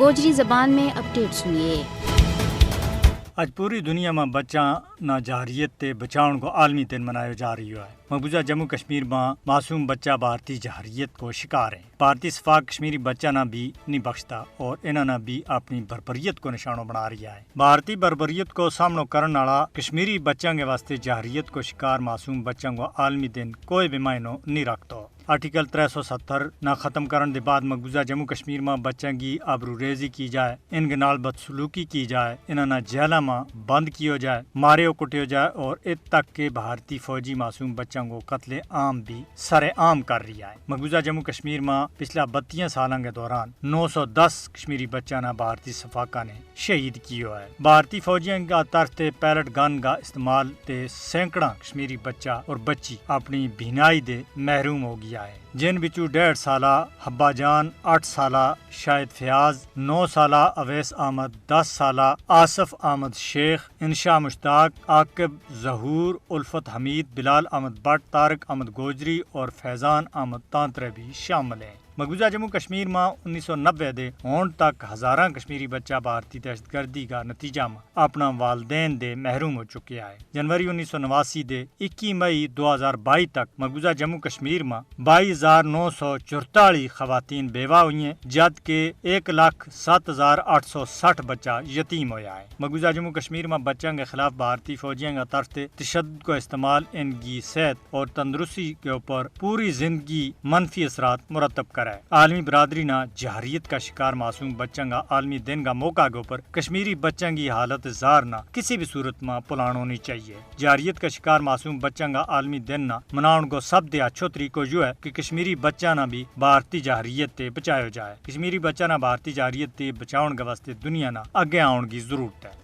گوجری زبان میں اپڈیٹ سنیے۔ آج پوری دنیا میں بچہ نہ جہریت تے بچاؤن کو عالمی دن منایا جا رہی ہے۔ مقبوضہ جموں کشمیر میں معصوم بچہ بھارتی جہریت کو شکار ہیں۔ بھارتی صفاق کشمیری بچہ نہ بھی نہیں بخشتا اور انہوں نے بھی اپنی بربریت کو نشانوں بنا رہا ہے۔ بھارتی بربریت کو سامنا کرنے والا کشمیری بچوں کے واسطے جہریت کو شکار معصوم بچوں کو عالمی دن کوئی بھی معنی نہیں رکھتا۔ آرٹیکل 370 نہ ختم کرنے کے بعد مقبوضہ جموں کشمیر میں بچوں کی آبرو ریزی کی جائے، ان کے نال بدسلوکی کی جائے، انہوں نے جیلوں میں بند کیا جائے، مارے کٹیا جائے اور ات تک کہ بھارتی فوجی معصوم بچوں کو قتل عام بھی سر عام کر رہا ہے۔ مقبوضہ جموں کشمیر میں پچھلا 32 سالوں کے دوران 910 کشمیری بچوں نے بھارتی صفاقہ نے شہید کیا ہے۔ بھارتی فوجیوں کا طرف تے پیلٹ گن کا استعمال تے سینکڑا کشمیری بچہ اور بچی اپنی بینائی دے محروم ہو گیا ہے، جن بچوں 1.5 سالہ حبا جان، 8 سالہ شاہد فیاض، 9 سالہ اویس احمد، 10 سالہ آصف احمد شیخ، انشا مشتاق، عاقب ظہور، الفت حمید، بلال احمد بٹ، طارق احمد گوجری اور فیضان احمد تانترے بھی شامل ہیں۔ مقبوضہ جموں کشمیر میں 1990 دے ہون تک ہزاراں کشمیری بچہ بھارتی دہشت گردی کا نتیجہ میں اپنا والدین دے محروم ہو چکے ہیں۔ جنوری 1989 دے 21 مئی 2022 تک مقبوضہ جموں کشمیر میں 22,944 خواتین بیوہ ہوئی ہیں، جبکہ 1,07,860 بچہ یتیم ہویا ہے۔ مقبوضہ جموں کشمیر میں بچوں کے خلاف بھارتی فوجیوں کا طرف سے تشدد کو استعمال ان کی صحت اور تندرستی کے اوپر پوری زندگی منفی اثرات مرتب کرا ہے۔ عالمی برادری نے جہریت کا شکار معصوم بچوں کا عالمی دن کا موقع کے اوپر کشمیری بچوں کی حالت زار نہ کسی بھی صورت میں پلان ہونی چاہیے۔ جہریت کا شکار معصوم بچوں کا عالمی دن نہ مناؤن کو سب دے اچھو طریقہ جو ہے کہ کشمیری بچہ نہ بھی بھارتی جہریت تے بچایا جائے۔ کشمیری بچہ نہ بھارتی جہریت تے بچاؤن کے واسطے دنیا نہ اگے آؤن کی ضرورت ہے۔